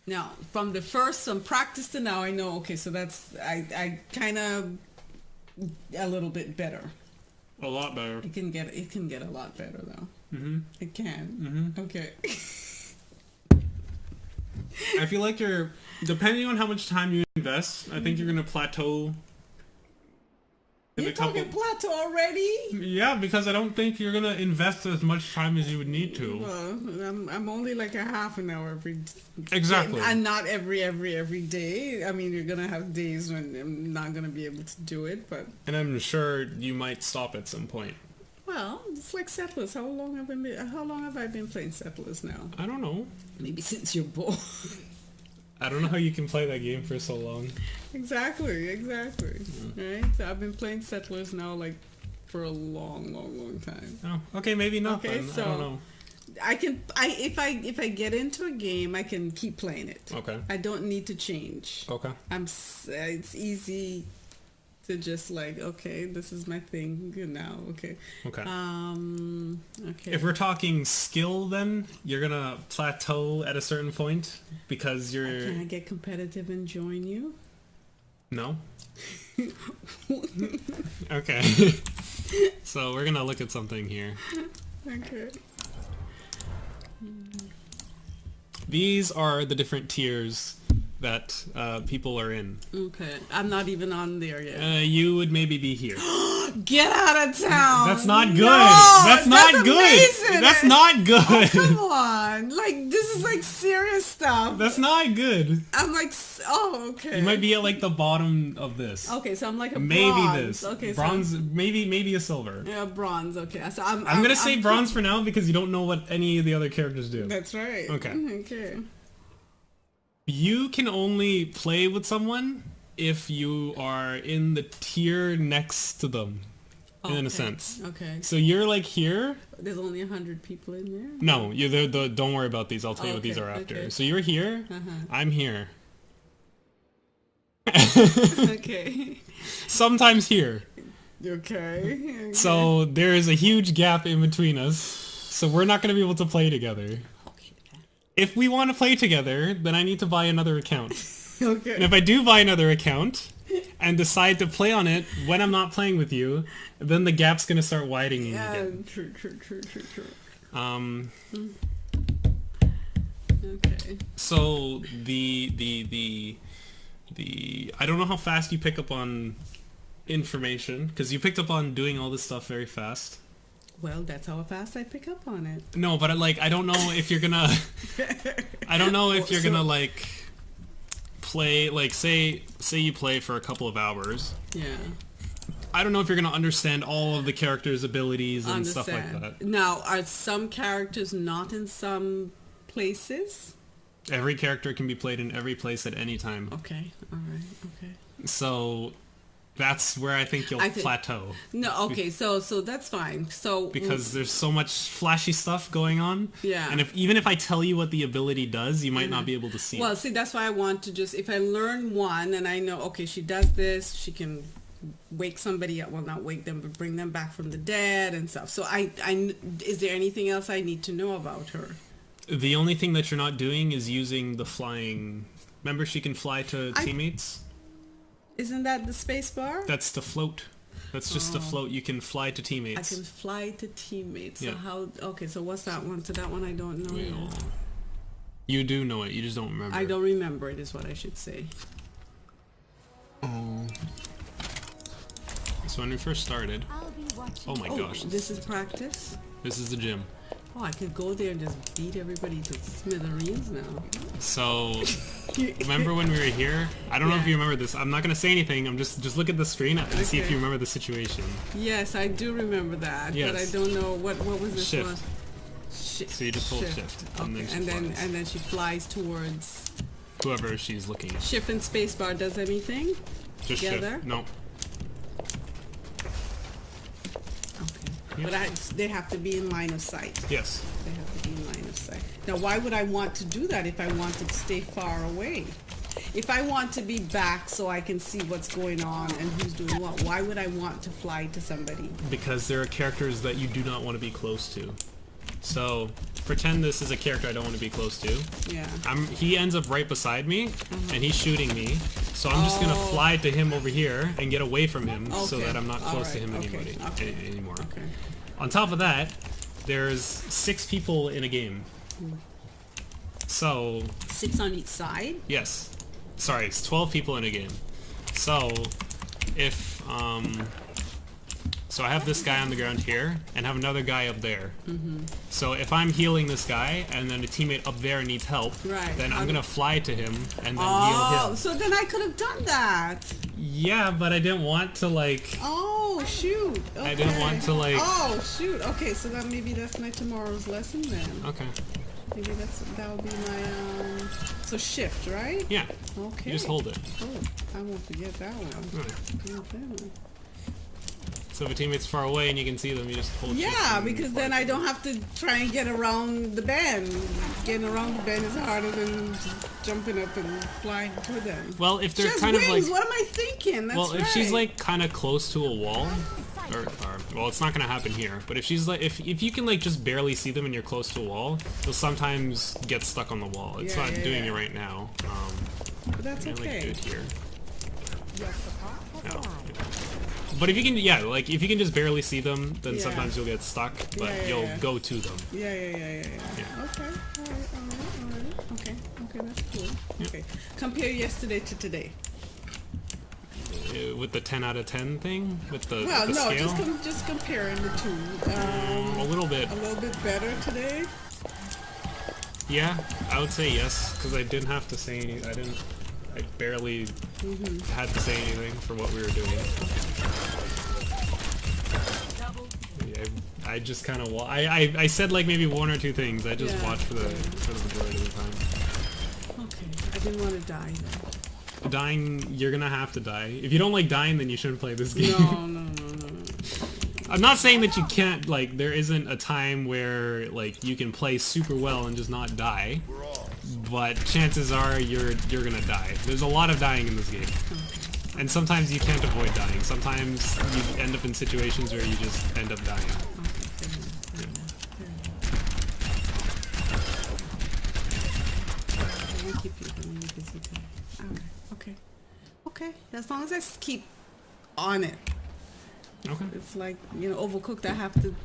Now, from the first some practice to now, I know. Okay, so that's I kind of a little bit better. A lot better. It can get a lot better though. Mm-hmm. It can. Mm-hmm. Okay. I feel like you're, depending on how much time you invest, I think you're gonna plateau. You're talking plateau already? Yeah, because I don't think you're gonna invest as much time as you would need to. Well, I'm only like a half an hour every. Exactly. And not every day. I mean, you're gonna have days when I'm not gonna be able to do it, but. And I'm sure you might stop at some point. Well, it's like Settlers. How long have I been playing Settlers now? I don't know. Maybe since you're born. I don't know how you can play that game for so long. Exactly. Right? So I've been playing Settlers now like for a long time. Oh, okay, maybe not okay, then. so I don't know. If I get into a game, I can keep playing it. Okay. I don't need to change. Okay. It's easy to just like, okay, this is my thing now. Okay. Okay. Okay. If we're talking skill, then you're gonna plateau at a certain point because you're. Can I get competitive and join you? No. Okay. So we're gonna look at something here. Okay. These are the different tiers that people are in. Okay. I'm not even on there yet. You would maybe be here. Get out of town! That's not good! No, that's not good! Amazing. That's not good! Oh, come on! Like, this is like serious stuff. That's not good. I'm like, oh, okay. You might be at like the bottom of this. Okay, so I'm like a maybe bronze. this. Okay, bronze, so maybe a silver. yeah, bronze. Okay, so I'm gonna say bronze for now because you don't know what any of the other characters do. That's right. Okay. Okay. You can only play with someone if you are in the tier next to them, in a sense. Okay. So you're like here. There's only 100 people in there? No, don't worry about these. I'll tell you what these are after. Okay. So you're here. I'm here. Okay. Sometimes here. Okay. So there is a huge gap in between us. So we're not going to be able to play together. If we want to play together, then I need to buy another account. Okay. And if I do buy another account and decide to play on it when I'm not playing with you, then the gap's going to start widening again. True. Okay. So the I don't know how fast you pick up on information, because you picked up on doing all this stuff very fast. Well, that's how fast I pick up on it. No, but I don't know if you're gonna I don't know if you're gonna like play, like say you play for a couple of hours. Yeah. I don't know if you're gonna understand all of the characters' abilities and stuff like that. Now, are some characters not in some places? Every character can be played in every place at any time. Okay. All right. Okay. So that's where I think you'll plateau. No, okay, so that's fine. So because there's so much flashy stuff going on. Yeah. And even if I tell you what the ability does, you might not be able to see Well, it. see, that's why I want to just, if I learn one and I know, okay, she does this, she can wake somebody up, well, not wake them, but bring them back from the dead and stuff. So is there anything else I need to know about her? The only thing that you're not doing is using the flying. Remember, she can fly to teammates? Isn't that the space bar? That's to float. That's just to float. You can fly to teammates. I can fly to teammates. Yeah. So how? Okay, so what's that one? So that one I don't know. Yeah. You do know it. You just don't remember. I don't remember it, is what I should say. So when we first started, oh my gosh, this is practice. This is the gym. Oh, I could go there and just beat everybody to smithereens now. So, remember when we were here? I don't know if you remember this. I'm not going to say anything. I'm just look at the screen and see if you remember the situation. Yes, I do remember that. Yes. But I don't know what was this shift. one. So you just hold shift. Okay. And then she flies towards whoever she's looking at. Shift and spacebar does anything? Just together? Shift. No. But they have to be in line of sight. Yes. They have to be in line of sight. Now, why would I want to do that if I wanted to stay far away? If I want to be back so I can see what's going on and who's doing what, why would I want to fly to somebody? Because there are characters that you do not want to be close to. So pretend this is a character I don't want to be close to. Yeah. He ends up right beside me, and he's shooting me. So I'm just gonna fly to him over here and get away from him, so that I'm not close to him anymore. Okay. On top of that, there's 6 people in a game. So 6 on each side? yes, sorry, it's 12 people in a game. So if so I have this guy on the ground here and have another guy up there. So if I'm healing this guy and then a teammate up there needs help, then I'm gonna fly to him and then heal him. So then I could have done that. Yeah, but I didn't want to like. Oh shoot! Okay. I didn't want to like. Oh shoot! Okay, so then maybe that's my tomorrow's lesson then. Okay. Maybe that'll be my So shift, right? Yeah. Okay. You just hold it. Oh, I won't forget that one. Right. Okay. So if a teammate's far away and you can see them, you just hold shift Yeah, and because fly then to I them. don't have to try and get around the band. Getting around the band is harder than just jumping up and flying to them. Well, if they're Just kind wings. of like. What am I thinking? That's Well, right. if she's like kind of close to a wall, or well, it's not gonna happen here. But if she's like, if you can like just barely see them and you're close to a wall, you'll sometimes get stuck on the wall. It's not doing it right now. But that's I'm gonna, okay. like, do it here. No. But if you can, yeah, like if you can just barely see them, then sometimes you'll get stuck, but you'll go to them. Yeah. Okay. All right. Okay. That's cool. Okay. Compare yesterday to today. With the 10 out of 10 thing, with the Well, with the no, scale. just comparing the two. A little bit. A little bit better today. Yeah, I would say yes, because I didn't have to say any. I barely had to say anything for what we were doing. Yeah, I just kind of I said like maybe 1 or 2 things. I just watched for the majority of the time. Okay. I didn't want to die though. Dying, you're gonna have to die. If you don't like dying, then you shouldn't play this game. No. I'm not saying that you can't, like, there isn't a time where, like, you can play super well and just not die, but chances are you're gonna die. There's a lot of dying in this game. And sometimes you can't avoid dying. Sometimes you end up in situations where you just end up dying. Okay. As long as I keep on it. Okay. It's like, Overcooked, I have to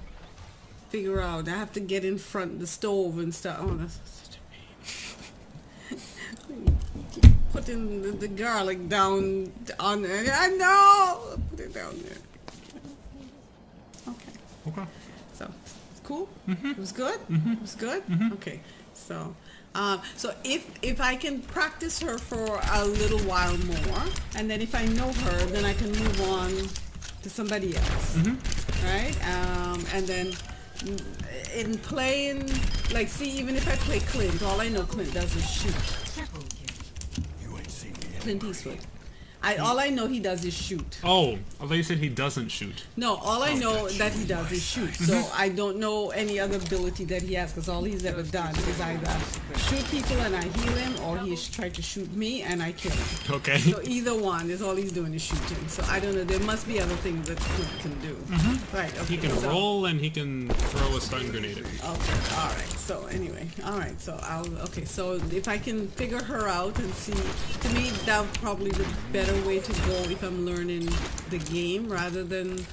figure out. I have to get in front of the stove and stuff. Oh, that's such a pain. Keep putting the garlic down on there. I know! Put it down there. Okay. So, it's cool? It was good? It was good? Okay. So if I can practice her for a little while more, and then if I know her, then I can move on to somebody else, right? And then in playing, like, see, even if I play Clint, all I know Clint does is shoot. Clint Eastwood. All I know he does is shoot. Oh, I thought you said he doesn't shoot. No, all I know that he does is shoot. So I don't know any other ability that he has, because all he's ever done is either shoot people and I heal him, or he's tried to shoot me and I kill him. Okay. So either one is all he's doing is shooting. So I don't know. There must be other things that Clint can do. Right. Okay. He can roll and he can throw a stun grenade at me. Okay. All right. So anyway. All right. So okay. So if I can figure her out and see, to me that's probably the better way to go if I'm learning the game rather than.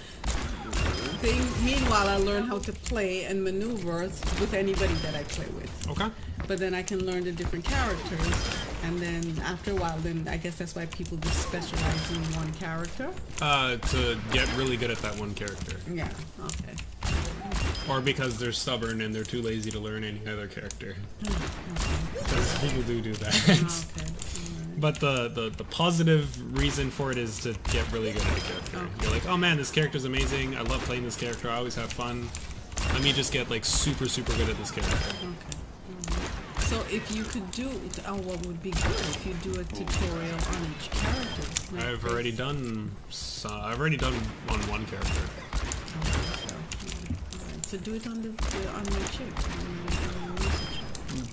Meanwhile, I learn how to play and maneuver with anybody that I play with. Okay. But then I can learn the different characters, and then after a while, then I guess that's why people just specialize in one character. To get really good at that one character. Yeah. Okay. Or because they're stubborn and they're too lazy to learn any other character. Because people do that. Okay. But the positive reason for it is to get really good at the character. Okay. You're like, oh man, this character's amazing. I love playing this character. I always have fun. Let me just get like super good at this character. Okay. So if you could do, what would be good if you do a tutorial on each character? Like I've already done on one character. So do it on your chick.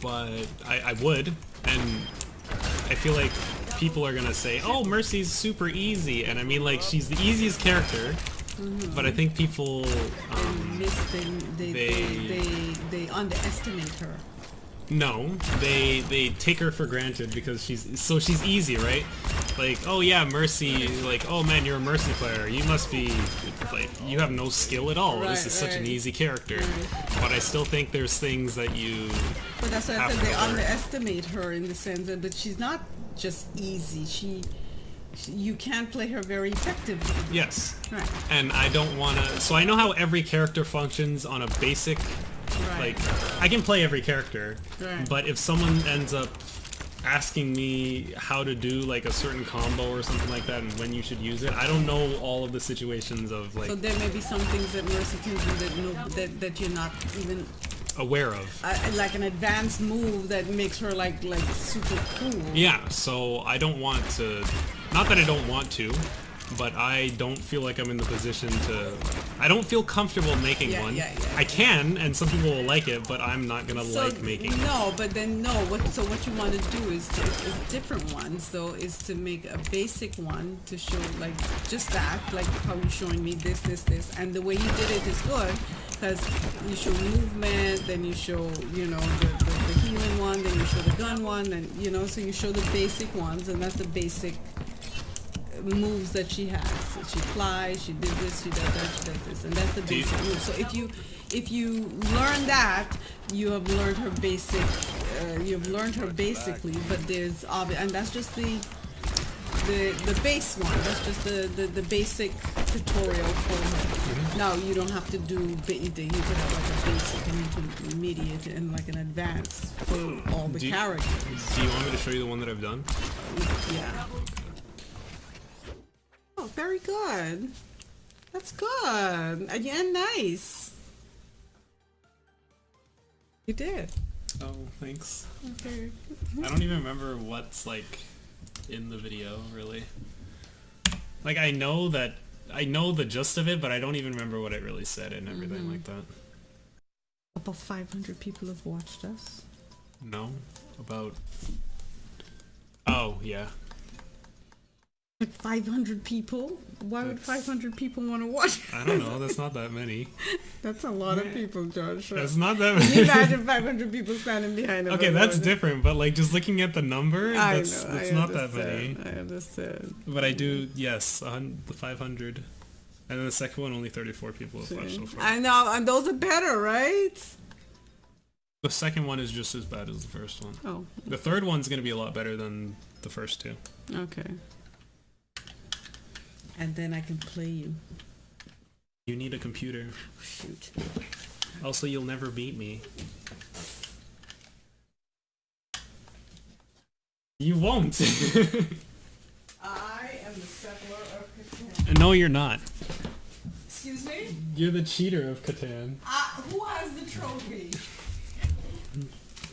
But I would, and I feel like people are gonna say, oh, Mercy's super easy, and I mean, like, she's the easiest character, but I think people they underestimate her. no, they take her for granted because she's easy, right? Like, oh yeah, Mercy, like, oh man, you're a Mercy player. You must be, like, you have no skill at all. This is such an easy character. But I still think there's things that you But that's why I have said to they learn. underestimate her in the sense that, but she's not just easy. You can play her very effectively. Yes. Right. And I don't want to... So I know how every character functions on a basic... Right. Like, I can play every character, Right. but if someone ends up asking me how to do, like, a certain combo or something like that and when you should use it, I don't know all of the situations of, like... So there may be some things that Mercy can do that you're not even... aware of. like an advanced move that makes her like super cool. Yeah, so I don't want to... Not that I don't want to, but I don't feel like I'm in the position to... I don't feel comfortable making one. I can, and some people will like it, but I'm not gonna like making it. No, but then no. So what you want to do is different ones. So is to make a basic one to show like just that, like how you're showing me this, and the way you did it is good because you show movement, then you show the healing one, then you show the gun one, and so you show the basic ones, and that's the basic moves that she has. So she flies, she did this, she does that, she does this, and that's the basic move. So if you learn that, you have learned her basic. You've learned her basically, but there's and that's just the base one. That's just the basic tutorial for her. Now you don't have to do you could have like a basic and intermediate and like an advanced for all the characters. Do you want me to show you the one that I've done? Yeah. Oh, very good. That's good. Again, nice. You did. Oh, thanks. Okay. I don't even remember what's, like, in the video, really. Like, I know the gist of it, but I don't even remember what it really said and everything like that. About 500 people have watched us. No? About... Oh, yeah. Like 500 people? Why would 500 people want to watch? I don't know, that's not that many. That's a lot of people, Josh. That's not that Can you many. imagine 500 people standing behind them? Okay, that's different, but like just looking at the number, that's not that many. I understand. But I do, yes, the 500. And then the second one, only 34 people have watched so far. I know, and those are better, right? The second one is just as bad as the first one. Oh. The third one's going to be a lot better than the first two. Okay. And then I can play you. You need a computer. Shoot. Also, you'll never beat me. You won't. I am the settler of Catan. No, you're not. Excuse me? You're the cheater of Catan. Who has the trophy?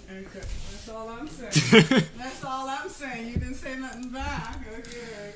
Okay, that's all I'm saying. That's all I'm saying. You didn't say nothing back. Okay.